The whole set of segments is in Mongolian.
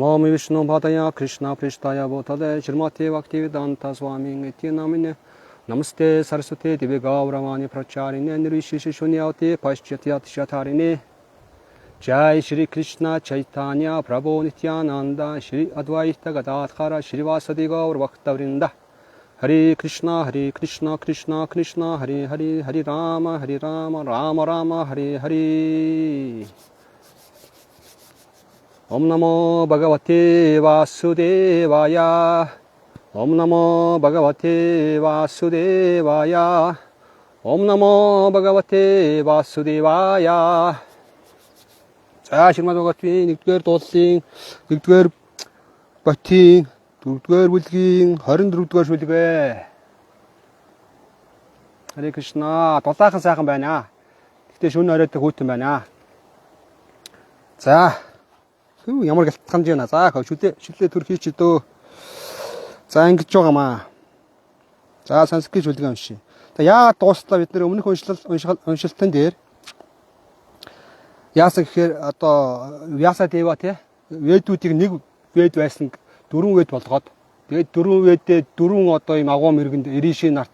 Намами Вишну Падая Кришна Приштая Бутаде Шримати Бхактивиданта Свами Ити Намине Намасте Сарасвати Деви Гауравани Прачарине Нирвишиши Шуньяути Пашчатьят Шатарине Jai Shri Krishna Chaitanya Prabhu Nityananda Shri Advaita Gadadhara Shri Vasadi Gaur Bhaktavrinda Hare Krishna Krishna Krishna Hare Hare Hare Rama Rama Rama Hare Hare Om Namo Bhagavate Vasudevaya Om Namo Bhagavate Vasudevaya Om Namo Bhagavate Vasudevaya За Шримад Бхагаватгийн 1-р дуудлын 1-р Бати 4-р бүлгийн 24-р шүлгэ. Харе Кришна, дулаахан сайхан байна. Гэхдээ шөнө оройтой хүүтэн байна. За. Ямар гэлтхамж байна. За шүлээ төр хийч дөө. За ингэж байгаамаа. За санскрит шүлгээ уншия. За яагаад дуустлаа бид нэр өмнөх уншилтан дээр яасан гэхээр одоо Vyasa Deva те ведүүдийг нэг вед байсан 4 вед болгоод тэгээд 4 ведээ 4 одоо юм агуу мэргэнд Ириши нарт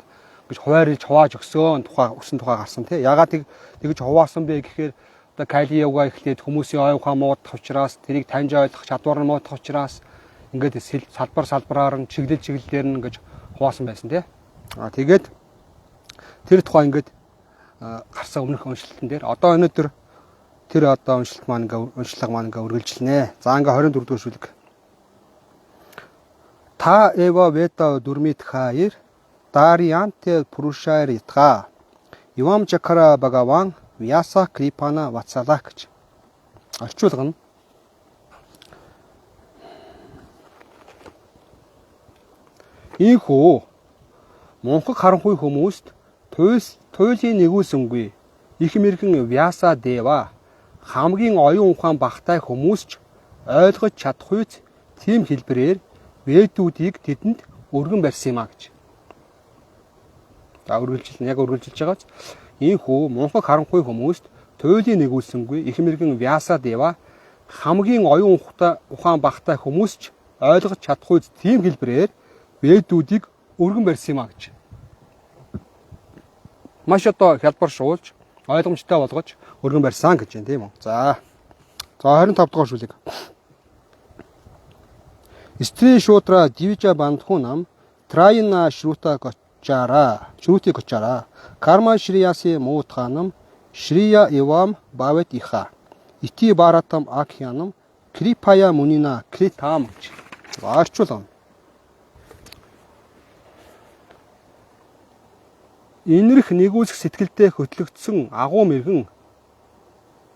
гэж хуваарлж хувааж өгсөн тухай гарсан те ягаад тэгж хуваасан бэ гэхээр одоо Кали Йога эхлээд хүмүүсийн ой ухаан муудах учраас тэрийг таньж ойлгох чадвар нь муудах учраас ингээд салбараар нь чиглэлээр нь ингэж хуваасан байсан те тэгээд тэр тухай ингээд гарсан өмнөх уншилтан дээр одоо өнөөдөр тэр одоо уншлага маань ингээ үргэлжилнэ. За ингээ 24 дугаар шүлэг. Та эва вета дурмит хаир дарианте пурушаритха Ивам Чакара Бхагаван Vyasa Крипана Вацалах гэж. Орчуулга нь Ийхүү Монхог харанхуй хүмүүст туйлын нэгүүлсэнгүй их мэрхэн Vyasa Deva хамгийн оюун ухаан багтай хүмүүс ч ойлгож чадахуйц тийм хэлбэрээр ведүүдийг тэдэнд өргөн барьсан юм а гэж. За яг үргэлжилж байгааз ийхүү Монхог харанхуй хүмүүст туйлын нэгүүлсэнгүй их мэрхэн Vyasa Deva хамгийн оюун ухаан багтай хүмүүс ч ойлгож чадахуйц тийм хэлбэрээр ведүүдийг өргөн барьсан юм а гэж. Маш одоо хялбар шуулж ойлгомжтой болгож өргөн барьсан гэж байна тийм үү. За 25 дугаар шүлэг. Стри Шутра Дивича Бандху нам Трайна Шрута Гочара Карма Шрияси Муутханам Шрия Ивам Бавет Иха Ити Баратам Акхянам Крипая Мунина Критам гэж. Орчуулга. Инэрх нэгүүлсэх сэтгэлдээ хөтлөгдсөн агуу мэргэн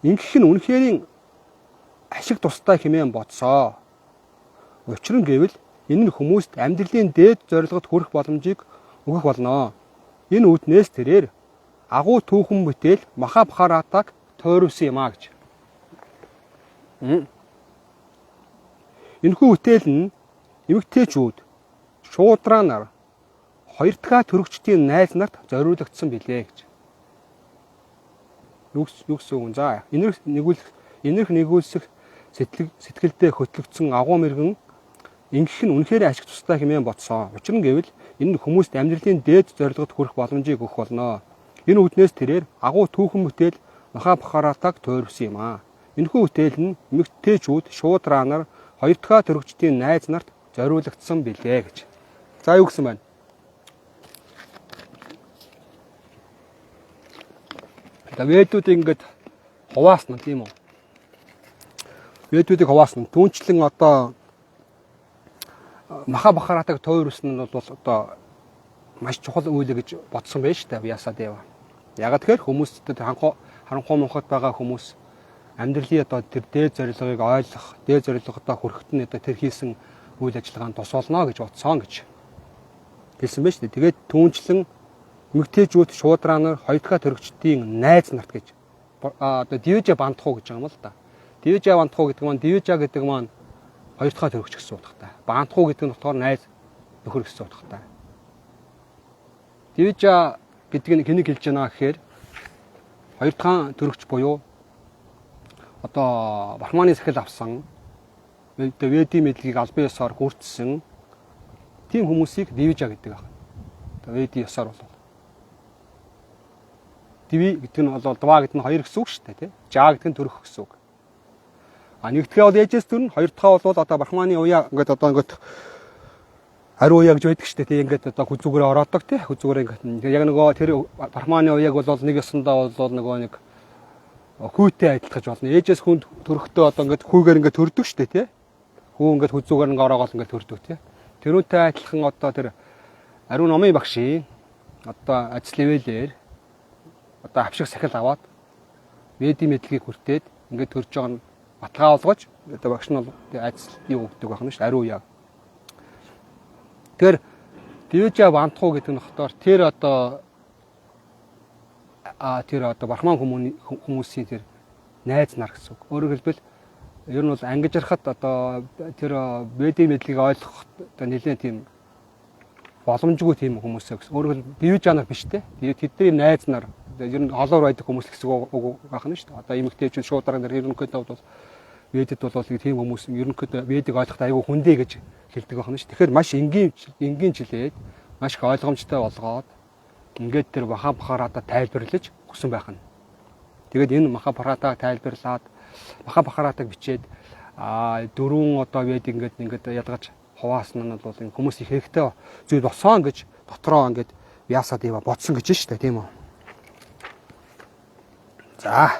ингэх нь үнэхэрийн ашиг тустай хэмээн бодсоо. Учир нь гэвэл энэ нь хүмүүст амьдралын дээд зорилгод хүрэх боломжийг өгөх болно. Энэ үүднээс тэрээр агуу түүхэн бүтээл Махабхаратаг тойруулсан юм а гэж. Энэхүү бүтээл нь эмэгтэйчүүд шуудраа нар хоёр дахь төрөгчдийн найз нарт зориулагдсан билээ гэж. Юу гэсэн үг. За энэрх нэгүүлсэх сэтгэлдээ хөтлөгдсөн агуу мэргэн ингэх нь үнэхээр ашиг тустай хэмээн бодсон. Учир нь гэвэл энэ нь хүмүүст амьдралын дээд зорилгод хүрэх боломжийг өгөх болно. Энэ үүднээс тэрээр агуу түүхэн бүтээл Махабхаратаг тойрвсан юм а. Энэхүү бүтээл нь эмэгтэйчүүд шуудраа нар хоёр дахь төрөгчдийн найз нарт зориулагдсан билээ гэж. За юу гэсэн байна? Ведүүдийг ингээд хуваасна тийм үү? Ведүүдийг хуваасна. Түүнчлэн одоо Махабхаратаг тойрвсан нь бол одоо маш чухал үйл гэж бодсон байж та Vyasa Deva. Ягаад тэгэхээр хүмүүстэй харанхуй мунхад байгаа хүмүүс амьдралын одоо тэр дээд зорилгыг ойлгох, дээд зорилгодоо хүрэхэд нь одоо тэр хийсэн үйл ажиллагаанд тус болно гэж бодсон гэж хэлсэн байж та. Тэгээд түүнчлэн эмэгтэйчүүд шуудраа нар хоёр дахь төрөгчдийн найз нарт гэж одоо Divija Bandhu гэж байгаа юм л да. Divija Bandhu гэдэг маань Divija гэдэг маань хоёр дахь төрөгч гэсэн утгатай. Bandhu гэдэг нь болохоор найз нөхөр гэсэн утгатай. Divija гэдэг нь хэнийг хэлж байна гэхээр хоёр дахь төрөгч буюу одоо Брахманы сахил авсан Ведийн мэдлэгийг албан ёсоор хүртсэн тийм хүмүүсийг Дивижа гэдэг байна. Ведийн ёсоор бол Диви гэдэг нь бол Два гэдэг нь хоёр гэсэн үг шүү дээ, тий. Жа гэдэг нь төрөх гэсэн үг. А нэгдүгээр бол ээжээс төрн, хоёр дахь бол одоо Брахманы уяа ингээд ариун уяа гэж байдаг шүү дээ, тий. Ингээд одоо хүзүүгээр ороодог, тий. Хүзүүгээр ингээд яг нөгөө тэр Брахманы уяаг бол нэг ёсондоо бол нөгөө нэг хүүтэй адилхаж болно. Ээжээс хүнд төрөхдөө одоо ингээд хүүгээр ингээд төрдөг шүү дээ, тий. Хүү ингээд хүзүүгээр ингээд ороогоол ингээд төрдөг, тий. Тэрүүнтэй адилхан одоо тэр ариун номын багшийн одоо ажил хэмээлээр одоо авшиг сахил аваад Ведийн мэдлэгийг хүртээд ингээд төрж байгаа нь баталгаа олгож одоо багш нь бол ажил юу өгдөг байх нь шүү, ариун уяа. Тэр Дивижа Бантхуу гэдэг нь хотоор тэр одоо Брахман хүмүүсийн тэр найз нар гэсэн үг. Өөрөөр хэлбэл ер нь бол ангиж ярахад одоо тэр Ведийн мэдлэгийг ойлгох одоо нэлээд тийм боломжгүй тийм хүмүүсээ гэсэн. Өөрөөр хэлбэл Дивижа нар биш те. Тэдний найз нар ер нь холоор байдаг хүмүүс гэсэн үг байх нь шүү дээ. Одоо эмэгтэйчүүд шууд дараа нь ерөнхийдөө бол Ведэд бол тийм хүмүүс ерөнхийдөө Ведийг ойлгоход айгүй хүндээ гэж хэлдэг байх нь шүү. Тэгэхээр маш энгийн жилээд маш их ойлгомжтой болгоод ингээд тэр Махабхаратаа тайлбарлаж өгсөн байх нь. Тэгээд энэ Махабхаратаа тайлбарлаад Махабхаратаг бичээд дөрвөн одоо Ведийг ингээд ядгаж хуваасан нь бол энэ хүмүүс их хэрэгтэй зүйл болсон гэж дотроо ингээд Вьясадева бодсон гэж шүү дээ, тийм үү? За.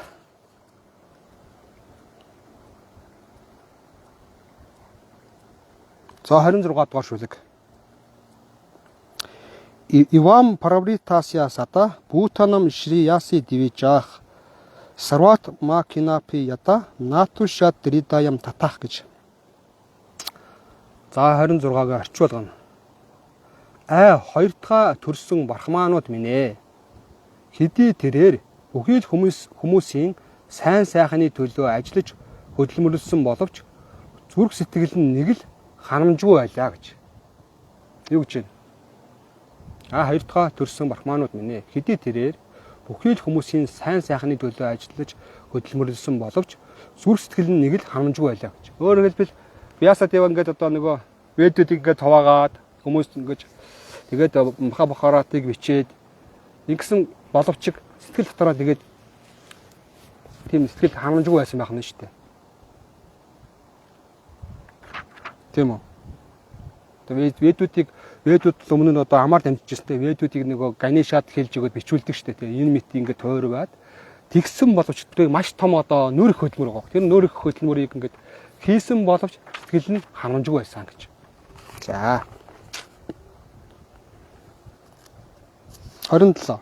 За 26 дугаар шүлэг. Ивам Паравритасясата Бутанам Шрияси Дивижах Сарват Макинапи Ята Натушат Дритаям Татах гэж. За 26-г орчуулгана. Хоёр дахь төрсөн Брахманууд минь ээ. Хэдий тэрээр бүхий л хүмүүсийн сайн сайхны төлөө ажиллаж хөдөлмөрлсөн боловч зүрх сэтгэл нь нэг л ханамжгүй байлаа гэж. Юу гэж байна? Хоёр дахь төрсөн Брахманууд минь ээ. Хэдий тэрээр бүхий л хүмүүсийн сайн сайхны төлөө ажиллаж хөдөлмөрлсөн боловч зүрх сэтгэл нь нэг л ханамжгүй байлаа гэж. Өөрөөр хэлбэл Вьясадева ингээд одоо нөгөө Ведүүдийг ингээд хуваагаад хүмүүс ингээд тэгээд Махабхаратыг бичээд ингэсэн боловч сэтгэл дотороо тэгээд тийм сэтгэл ханамжгүй байсан байх нь шүү дээ. Тийм үү? Тэгээд Ведүүд өмнө нь одоо амаар дамжижсэн те Ведүүдийг нөгөө Ганишад хэлж өгöd бичүүлдэг шүү дээ. Энэ мэт ингээд тойрваад тэгсэн боловч тэр маш том одоо нүүрх хөдөлмөр байгаа. Тэр нүүрх хөдөлмөрийг ингээд хийсэн боловч сэтгэл нь ханамжгүй байсан гэж. За. 27.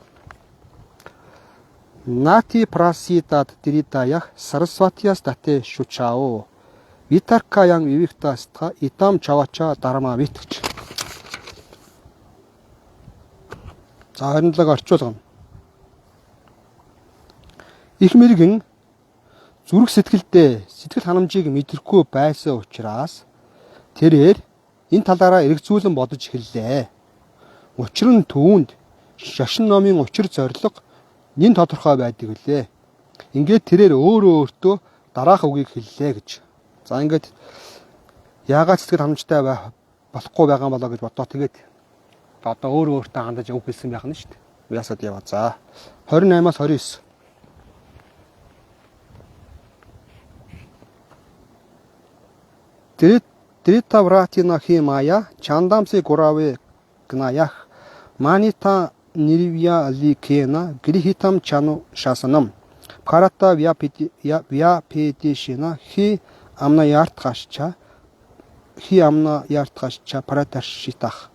Нати прасидад диритаях Сарасватиас дате шучао. Витаркаян вивихтаста итам чавача дарма витгэж. За 27-г орчуулгана. Их мэргэн зүрх сэтгэлдээ сэтгэл ханамжийг мэдрэхгүй байсан учраас тэрээр энэ талаараа эргцүүлэн бодож эхэллээ. Учир нь түүнд шашин номын учир зорилго нэн тодорхой байдаг үлээ. Ингээд тэрээр өөртөө дараах үгийг хэллээ гэж. За ингээд яагаад сэтгэл ханамжтай болохгүй байгаа юм болоо гэж бодоо тэгээд одоо өөртөө хандаж үг хэлсэн байх нь шүү дээ. Вьясадева. За 28-аас 29. Дритавратина химая чандамси гураве гнаях манита нирвия ликена грихитам чану шасанам карата вяпетишина хи амна яртгашча паратаршитах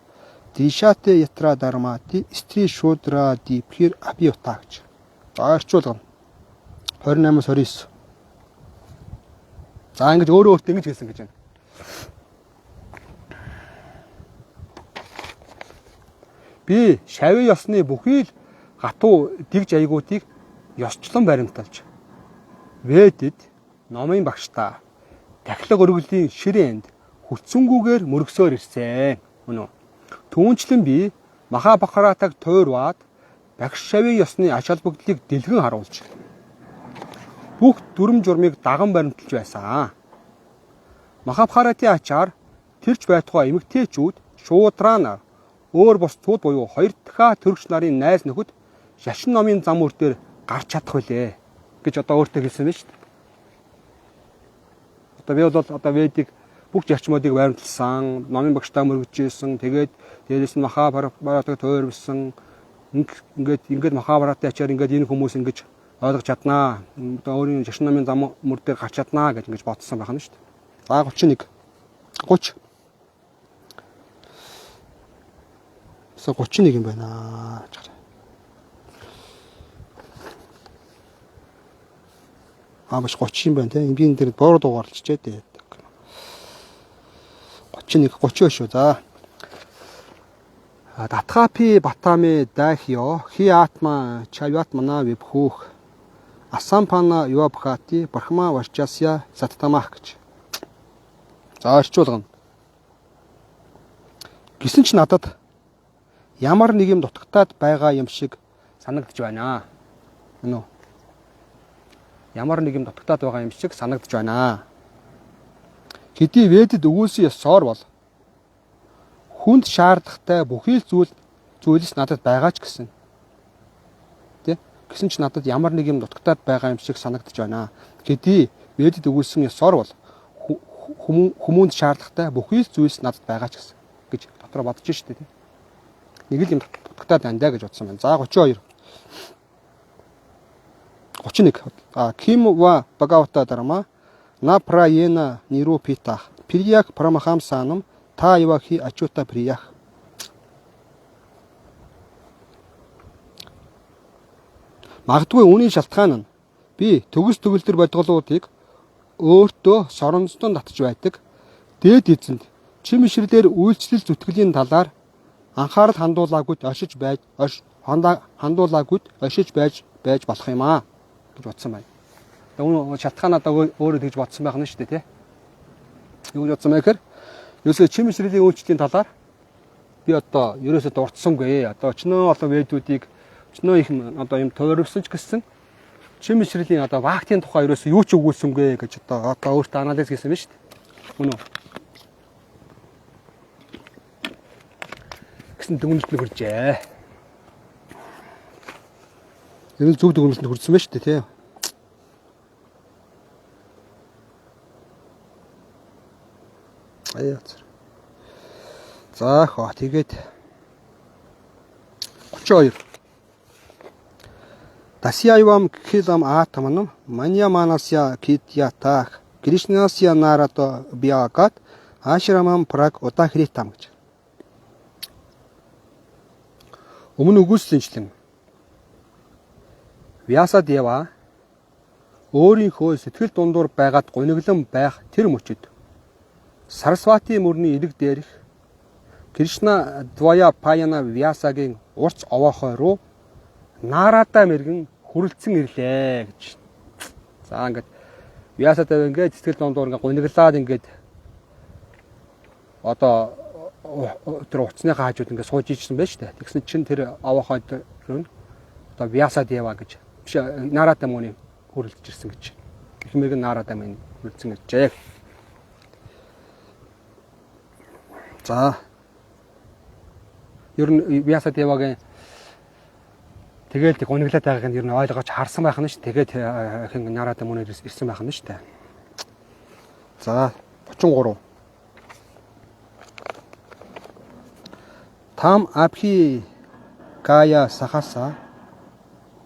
дишате ятра дармати стри шудра дипхир абиотагч. Орчуулгана. 28-аас 29. За ингэж өөртөө ингэж хэлсэн гэж байна. Би шавь ёсны бүхий л гатуу дэгж аягуудыг ёсчлон баримталж Ведэд номын багштаа дахлаг өргөлийн ширээнд хүчсэнгүүгээр мөргсөөр ирсэн. Үнэн. Түүнчлэн би Махабхаратаг тойрваад багш шавь ёсны ач холбогдлыг дэлгэн харуулж бүх дүрм журмыг даган баримталж байсан. Махабхаратын ачаар тэрч байтугай эмэгтэйчүүд шуудраа өөр бус цууд буюу хоёр дахь төрөгч нарын найз нөхөд шашин номын зам үр дээр гарч чадах билээ гэж одоо өөртөө хэлсэн байна шүү дээ. Одоо би бол одоо Ведийг бүх зарчмуудыг байрлуулсан, номын багштаа мөргөжжсэн, тэгээд дээрээс нь Махабхаратыг тойрвсон, ингээд Махабхаратын ачаар ингээд энэ хүмүүс ингэж ойлгож чаднаа. Одоо өөрийн шашин номын зам мөр дээр гарч чаднаа гэж ингэж бодсон байх нь шүү дээ. За 31 30 31 юм байна. Маш 30 юм байна те. Би энэ дээр бороо дугаарлчихжээ дээ. 31 30 шүү. За. Татхапи батами дахио хи атма чавятмана вибхух асампана юабхати брахма варчасya саттамах гэж. За орчуулгана. Гисэн ч надад ямар нэг юм дутагтаад байгаа юм шиг санагдж байна. Үнэ үү? Ямар нэг юм дутагтаад байгаа юм шиг санагдж байна. Хэдий Ведэд өгүүлсэн ёсоор бол хүнд шаардлагатай бүхий л зүйлс надад байгаа ч гэсэн. Тэ? Гэсэн ч надад ямар нэг юм дутагтаад байгаа юм шиг санагдж байна. Хэдий Ведэд өгүүлсэн ёсоор бол хүмүүнд шаардлагатай бүхий л зүйлс надад байгаа ч гэсэн гэж дотроо бодож штэ тий. Нэг л юм дутагтаад байна даа гэж бодсон байна. За 32 31 Ким ва Багавата Дарма на праена нирупита Прияк Парамахамсанам та явахи ачута приях. Магадгүй үүний шалтгаан нь би төгс төгөлдөр бодголуудыг өөртөө соронзтон татж байдаг дээд эзэнд чим ишрэлээр үйлчлэл зүтгэлийн талаар анхаарал хандуулаагүй оршиж байж болох юм аа гэж бодсон байна. Үүн шалтгаан одоо өөрөө тэгж бодсон байх нь шүү дээ тий. Юу гэж бодсон бэ гэхээр ерөөсөө чим ишрэлийн үйлчлэлийн талаар би одоо ерөөсөө дурдсангүй. Одоо өчнөө олон ведүүдийг өчнөө их одоо юм тойрогсон ч гэсэн чим ишрэлийн одоо вактын тухай ерөөсөө юу ч өгүүлсэнгүй гэж одоо өөртөө анализ хийсэн байна шүү дээ. Үнэ үү? Гэсэн дүгнэлт нь хүрчээ. Ер нь зөв дүгнэлт нь хүрсэн байна шүү дээ тий. За тэгээд 32 Дасяйвам кхилам атаманам мания манасya китятах Кришнасya нарато биакат ашрамам прак утахритам гэж. Өмнө үгүйсэлэнчлэн Vyasa Deva өөрийнхөө сэтгэл дундуур байгаад гуниглан байх тэр мөчөд Сарасвати мөрний элэг дээрх Кришна Двая Паяна Vyasагийн урц овоохой руу Нарада мэргэн хүрэлцэн ирлээ гэж. За ингээд Vyasa Deva ингээд сэтгэл дундуур ингээд гуниглаад ингээд одоо тэр уцсныхаа хажууд ингээд сууж ижсэн байж таа. Тэгсэн чинь тэр овоохой руу одоо Vyasa Deva гэж биш Нарада мөний хүрэлцэж ирсэн гэж. Их мэргэн Нарада мөний хүрэлцэн иржээ. За ер нь Vyasa Devагийн тэгээд гуниглаад байгааг нь ер нь ойлгож харсан байх нь ш. Тэгээд хин Нарада мөнөөр ирсэн байх нь ш та. За 33 Там абхи кая сахаса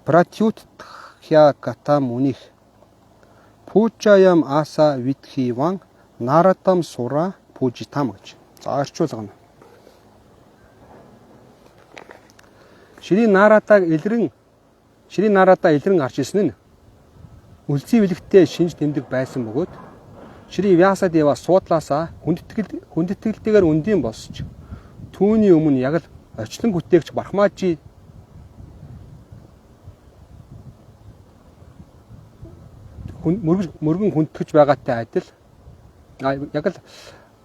пратют хя ката муних пучаям аса витхиван наратам сура пужитам гэж. За орчуулгана. Ширийн Нарада илрэн гарч ирсэн нь үлзий бэлэгтээ шинж тэмдэг байсан бөгөөд Шри Vyasa Deva суудлаасаа хүндэтгэлтэйгээр үндийн босч түүний өмнө яг л орчлон бүтээгч Брахмажи мөргөн хүндэтгэж байгаатай адил яг л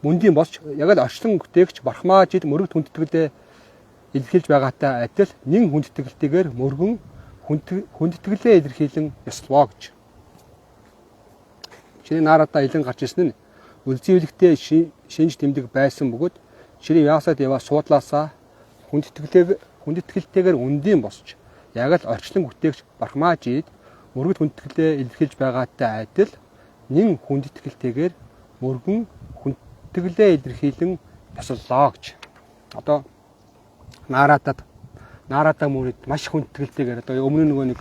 мөндийн босч яг л орчлон бүтээгч Брахмажид мөрөгт хүндэтгэлээ илэрхийлж байгаатай адил нэн хүндэтгэлтэйгээр мөргөн хүндэтгэлээ илэрхийлэн ёслоо гэж. Шинэ Нарада илэн гарч ирсэн нь үлзийвлэгтэй шинж тэмдэг байсан бөгөөд Шри Вьясадева суудлаасаа хүндэтгэлтэйгээр үндийн босч яг л орчлон бүтээгч Брахмажид мөргөд хүндэтгэлээ илэрхийлж байгаатай адил нэн хүндэтгэлтэйгээр мөргөн хүндэтгэлээ илэрхийлэн босоллоо гэж. Одоо Нарада мөрөд маш хүндэтгэлтэйгээр одоо өмнө нөгөө нэг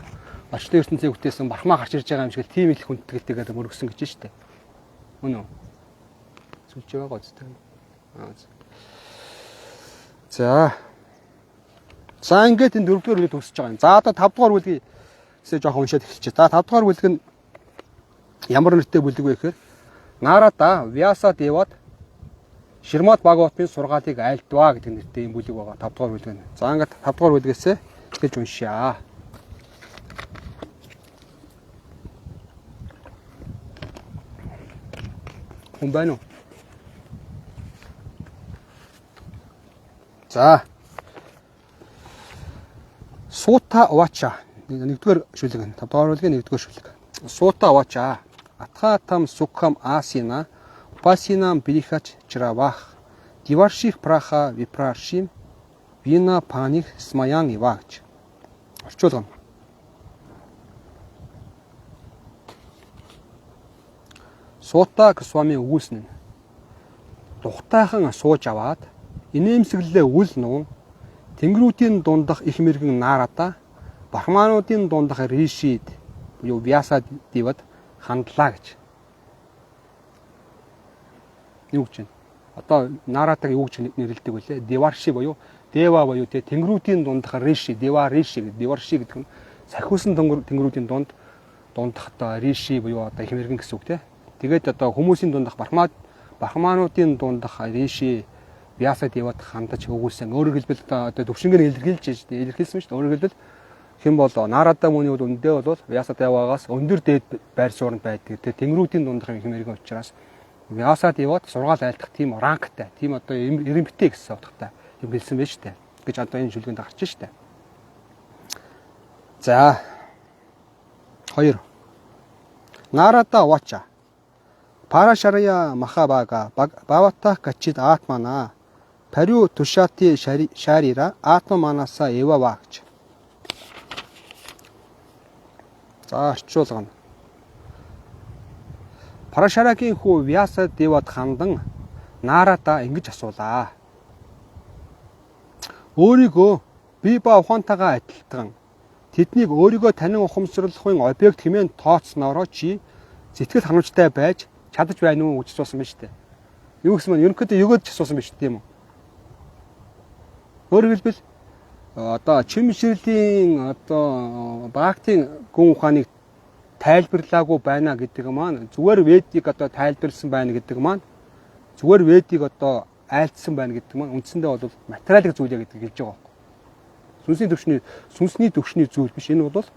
орчлон ертөнцийг бүтээсэн Брахма гарч ирж байгаа юм шиг тийм их хүндэтгэлтэйгээр мөргсөн гэж байна шүү дээ. Үнэ үү? Сүлж байгаа үстэй. За ингээд энэ 4-р бүлэг төгсөж байгаа юм. За одоо 5-р бүлгийсээ жоохон уншаад эхэлчихье. За 5-р бүлэг нь ямар нэртэй бүлэг вэ гэхээр Нарада Вьясадевад Шримад Бхагаватын сургаалыг айлдваа гэдэг нэртэй юм бүлэг байгаа. 5-р бүлэг нь. За ингээд 5-р бүлгээс эхэлж уншъя. Хүн байна уу? За. Сута Вача 1-р шүлэг нь 5-р бүлгийн 1-р шүлэг. Сута Вача Атхатам Сукхам Асина Упасинам Брихач Чравах Диварших Праха Випрашим Вина Паних Смаян Ивач. Орчуулгана. Сута Госвами өгүүлсэн нь тухтайхан сууж аваад инээмсэглэлээ үл нуун тэнгэрүүдийн дундах их мэргэн Нарада Брахмануудын дундах Ришид буюу Вьясадевад хандлаа гэж. Юу гэж байна? Одоо Нарадаг юу гэж нэрлэдэг вэ? Деварши буюу Дева буюу тэнгэрүүдийн дундах Риши, Дева Риши гэдэг. Деварши гэдэг нь сахиусан тэнгэрүүдийн дундах одоо Риши буюу одоо их мэргэн гэсэн үг те. Тэгээд одоо хүмүүсийн дундах Брахмануудын дундах Риши Вьясадевад хандаж өгүүлсэн. Өөрөөр хэлбэл одоо төвшингээр илэрхийлсэн шүү дээ. Өөрөөр хэлбэл хэн бол Нарада мөний бол үндэ бол Вьясадевагаас өндөр дээд байр суурьнд байдаг. Тэгээд тэнгэрүүдийн дундах их мэргэн учраас Вьясадевад сургаал айлдах тийм ранктай, тийм одоо эренбитэй гэсэн утгатай юм хэлсэн байж тээ. Гэж одоо энэ шүлгэнд гарч штэ. За 2. Нарада Вача Парашарая Махабага Бавата Качид Атмана Парю Тушати Шарира Атманаса Эвава гэж. За орчуулгана. Парашарагийн хүү Вьясадевад хандан Нарада ингэж асуулаа. Өөрийгөө бие ба ухаантайгаа адилтган тэднийг өөрийгөө танин ухамсарлахын объект хэмээн тооцснороо чи сэтгэл ханамжтай байж чадаж байна уу гэж асуусан байна шүү дээ. Юу гэсэн мэн ерөнхийдөө өгөөд ч асуусан байна шүү дээ тийм үү. Өөрөөр хэлбэл одоо чимширлийн одоо бхактийн гүн ухааныг тайлбарлаагүй байна гэдэг маань зүгээр ведийг одоо тайлбарлсан байна гэдэг маань зүгээр ведийг одоо айлдсан байна гэдэг маань үндсэндээ бол материалын зүйл яг гэдэг хэлж байгаа байхгүй. Сүнсний төвшний зүйл биш. Энэ бол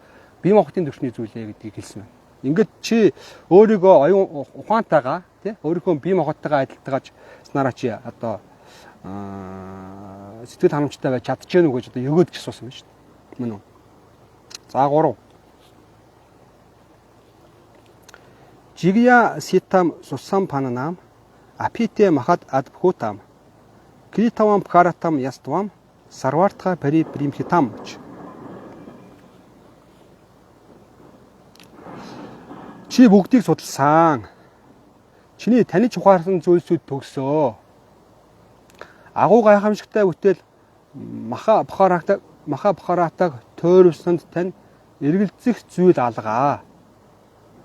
бие махбодын төвшний зүйлээ гэдгийг хэлсэн байна. Ингээд чи өөрийгөө оюун ухаантайгаа тий өөрийнхөө бие махбодтойгоо адилтгааж снараа чи одоо сэтгэл ханамжтай байж чадчихэв үү гэж одоо өгөөд ч асуусан байна шүү дээ. Мөн үү? За 3. Жигя ситам сусам пананам апите махад адбхутам критавам бхаратам яствам сарвартха пари примхитам. Чи бүгдийг судалсан. Чиний таних ухаарсан зүйлсүүд төгсөө. Агуу гайхамшигтай бүтээл маха бхаратаг тойрвсанд тань эргэлзэх зүйл алгаа.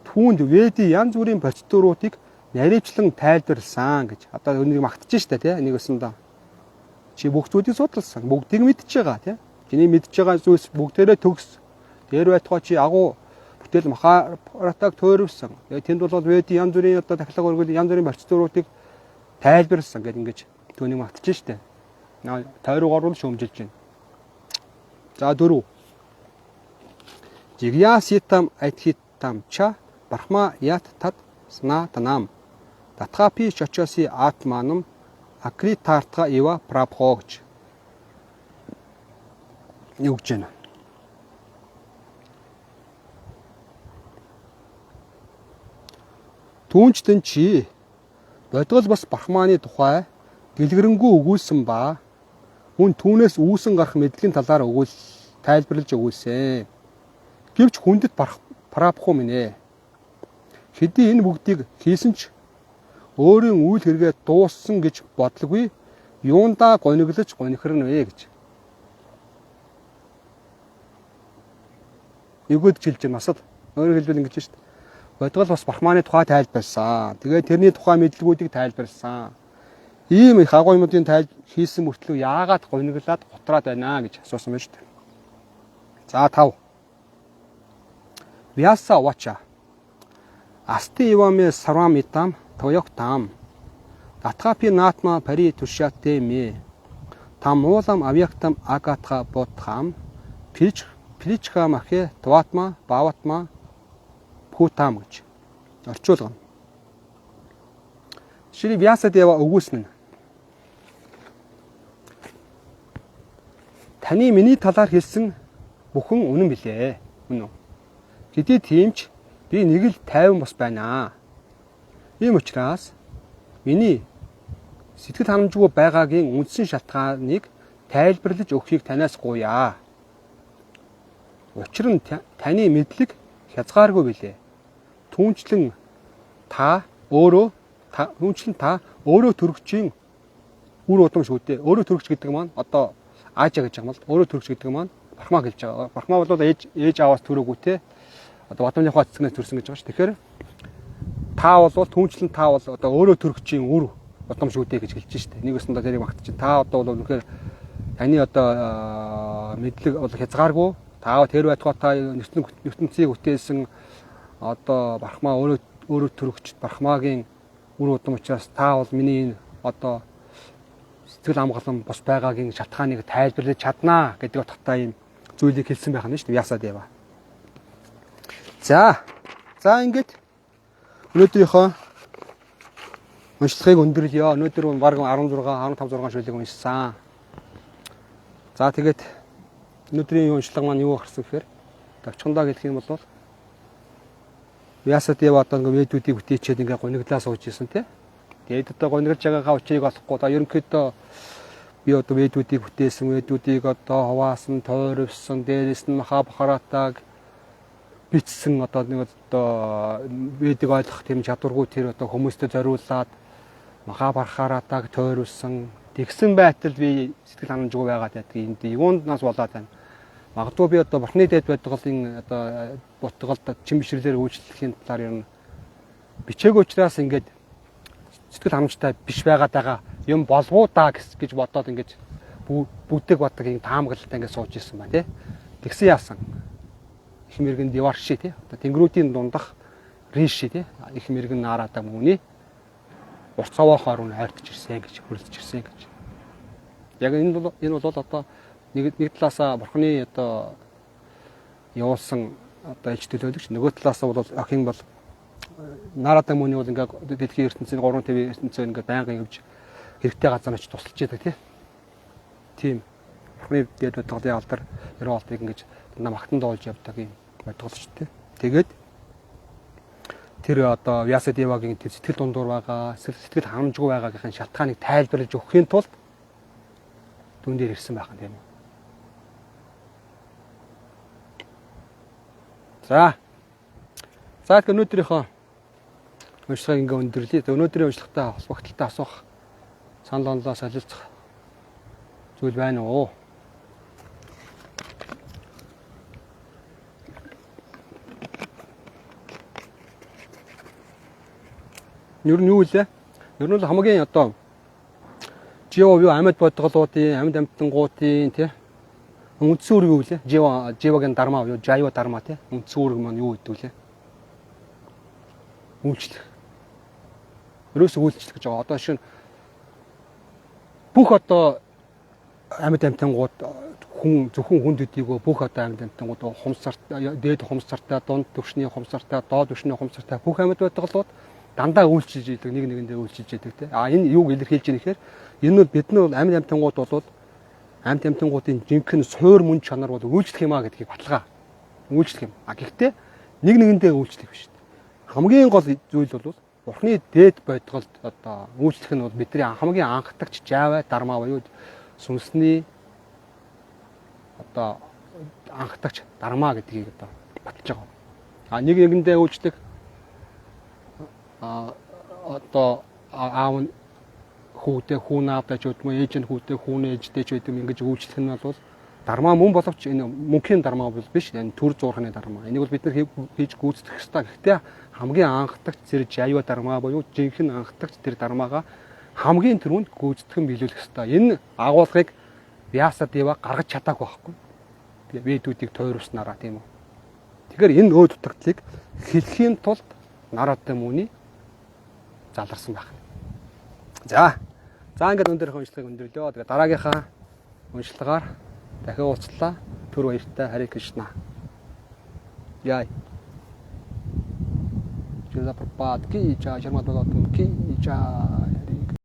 Түүнд веди янз бүрийн процедуруудыг наривчлан тайлбарлсан гэж. Одоо өнийг магтаж штэ тий нэг өсөндөө. Чи бүх зүйлийг судалсан. Бүгдийг мэдчихэж байгаа тий. Чиний мэдчихэж байгаа зүйлс бүгдээрээ төгс. Дээр байтугай чи агуу бүтээл махаратаг тойрвсан. Тэгээ тэнд бол веди янз бүрийн одоо дахилга өргөл янз бүрийн процедуруудыг тайлбарлсан гэж ингэж түүнийг магтаж штэ. Тойрог оруулж шөмжилж байна. За 4. Жигя ситам айтхитам ча Брахма ят тат снатанам татхапи чочоси атманам акритартха ива прабхо гэж. Юу гэж байна? Түүнчлэн чи бодгол бас Брахманы тухай дэлгэрэнгүй өгүүлсэн ба хүн түүнээс үүсэн гарах мэдлэгийн талаар тайлбарлаж өгүүлсэн. Гэвч хүндэт Прабху минь ээ. Хэдий энэ бүгдийг хийсэн ч өөрийн үйл хэрэгээ дууссан гэж бодлогүй юундаа гониглож гонихрно вэ гэж. Эвгүүд жилж насад өөрөөр хэлбэл ингэж шүү дээ. Бодгол бас Брахманы тухай тайлбарлсан. Тэгээд тэрний тухай мэдлгүүдийг тайлбарлсан. Ийм их агуу юмнуудын хийсэн мөртлөө яагаад гониглаад готраад байна гэж асуусан байна шүү дээ. За 5. Vyasa Vacha. Асти иваме сарамитам тоёктам. Татхапи наатма пари тушяте ми. Там уулам авьяктам агатха бодхам. Пличха махе туатма баватма путам гэж орчуулгана. Шри Vyasa-дева өгүүлсэн нь. Таны миний талаар хэлсэн бүхэн үнэн билээ. Үнэн үү? Хэдий тийм ч би нэг л тайван бос байна. Ийм учраас миний сэтгэл ханамжгүй байгаагийн үндсэн шалтгааныг тайлбарлаж өгөхийг танаас гуйаа. Учир нь таны мэдлэг хязгааргүй билээ. Түүнчлэн та өөрөө төрөгчийн үр удам шүү дээ. Өөрөө төрөгч гэдэг маань одоо Ажа гэж байгаа юм бол өөрөө төрөгч гэдэг маань Брахма гэлж байгаа. Брахма бол ээж аваас төрөөгүй те. Одоо Бадамны хаа цэцгнээс төрсөн гэж байгаа шүү. Тэгэхээр та бол түүнчлэн та бол одоо өөрөө төрөгчийн үр удам шүү дээ гэж хэлж штэ. Нэг өсөндөө тэрийг магтчих. Та одоо бол үнэхээр таны одоо мэдлэг бол хязгааргүй. Та тэр байтугай та ертөнцийг бүтээсэн одоо Брахма өөрөө төрөгч Брахмагийн үр удам учраас та бол миний одоо сэтгэл амгалан бос байгаагийн шалтгааныг тайлбарлаж чаднаа гэдэг утгатай юм зүйлийг хэлсэн байх нь шүү дээ Vyasa-дева. За ингээд өнөөдрийнхөө уншлагыг өндөрлөё. Өнөөдөр баг 15 шүлэг уншсан. За тэгээд өнөөдрийн уншлага маань юу гарсан гэхээр товчхондоо хэлэх юм бол Vyasa-дева одоо ингээд ведүүдийг бүтээчээд ингээд гониглаа сууж ирсэн тий. Тэгээд одоо гонигрж байгаагаа учрыг олохгүй одоо ерөнхийдөө би одоо ведүүдийг бүтээсэн, ведүүдийг одоо хуваасан, тойрвсан, дээрээс нь Махабхаратаг бичсэн одоо нэг одоо ведийг ойлгох тийм чадваргүй тэр одоо хүмүүстэй зориулаад Махабхаратаг тойрвсан тэгсэн байтал би сэтгэл ханамжгүй байгаад байдаг. Энд юунд нас болоод байна. Магадгүй би одоо Бурхны дэд байдгалын одоо бутгалд чимбишрлэр үйлчлэхийн талаар ер нь бичээгүй учраас ингээд сэтгэл ханамжтай биш байгаа юм болов уу даа гэж бодоод ингэж бүгдэг бодог юм таамаглалтай ингэж сууж ирсэн ба тий. Тэгсэн яасан. Их мэрэгэн диварши тий. Одоо тэнгэрүүдийн дундах риши тий. Их мэрэгэн наараатаа мөний урцаваахаар нь хайртаж ирсэн гэж хүрлж ирсэн гэж. Яг энэ бол одоо нэг талаасаа Бурхны одоо явуулсан одоо ич төлөөлөгч нөгөө талаасаа бол охин бол Нарада мөний бол ингээд дэлхийн ертөнцийн 3 төв ертөнцийн ингээд байнгын явж хэрэгтэй газар очиж тусалж яадаг тийм. Бурхны дэд бодголын алдар 90-ыг ингээд дандаа магтан доолж явдаг юм бодголч тий. Тэгээд тэр одоо Vyasa-девагийн тэр сэтгэл дундуур байгаа, сэтгэл ханамжгүй байгаагийнхын шалтгааныг тайлбарлаж өгөхийн тулд дүн дээр ирсэн байх юм тийм. За тэгээд өнөөдрийнхөө уншлагыг ингээ өндөрлөе. Өнөөдрийн уншлагатай холбогдлолтой асуух санал онолоо солилцох зүйл байна уу? Ер нь юу вэ? Ер нь хамгийн одоо жив юу амьд бодголуудын, амьд амтангуудын тий үндсэн үүрэг юу вэ? Живагийн дарма юу? Жайва дарма тий үндсэн үүрэг маань юу гэдэг вэ? Үйлчлэх. Ерөөсөө үйлчлэх гэж байгаа. Одоо шинэ бүх одоо амьд амтангууд зөвхөн хүнд үдийгөө бүх одоо амьд амтангууд хумсарт дээд хумсартай, дунд түвшний хумсартай, доод түвшний хумсартай бүх амьд бодголууд дандаа үйлчилж идэг, нэг нэгэндээ үйлчилж идэг тий. Энэ юуг илэрхийлж байгаа нэхээр энэ бол бид нар амьд амтангууд бол амьд амтангуудын жинхэнэ суур мөн чанар бол үйлчлэх юм а гэдгийг баталгаа. Үйлчлэх юм. Гэхдээ нэг нэгэндээ үйлчлэх биш. Хамгийн гол зүйл бол Бурхны дээд бодголд одоо үйлчлэх нь бол бидний хамгийн анхдагч жавай дарма буюу сүнсний одоо анхдагч дарма гэдгийг одоо баталж байгаа. А нэг нэгэндээ үйлчлэх одоо аав нь хүүтэй хүүн аавтай ч үгүй ээж нь хүүтэй хүүн ээжтэй ч үгүй ингэж үйлчлэх нь бол дарма мөн боловч энэ мөнхийн дарма бол биш. Энэ төр зуурхны дарма. Энийг бол бид нар хийж гүйцэтгэх ёстой. Гэхдээ хамгийн анхдагч зэрэг жайва дарма буюу жинхэнэ анхдагч тэр дармаага хамгийн түрүүнд гүйцэтгэн биелүүлэх ёстой. Энэ агуулгыг Вяса Дева гаргаж чадаагүй байхгүй. Тэгээ ведүүдийг тойрвснараа тийм үү. Тэгэхээр энэ өөд дутагдлыг хэлхийн тулд Нарада Муни заларсан байна. За ингээд өнөөрийнхөө уншлагыг өндөрлөө. Тэгээ дараагийнхаа уншлагаар дахин уулзлаа. Түр баяртай Харе Кришна. Яй. Жила Прабхупад ки жай, Шармат Бхагаватам ки жай.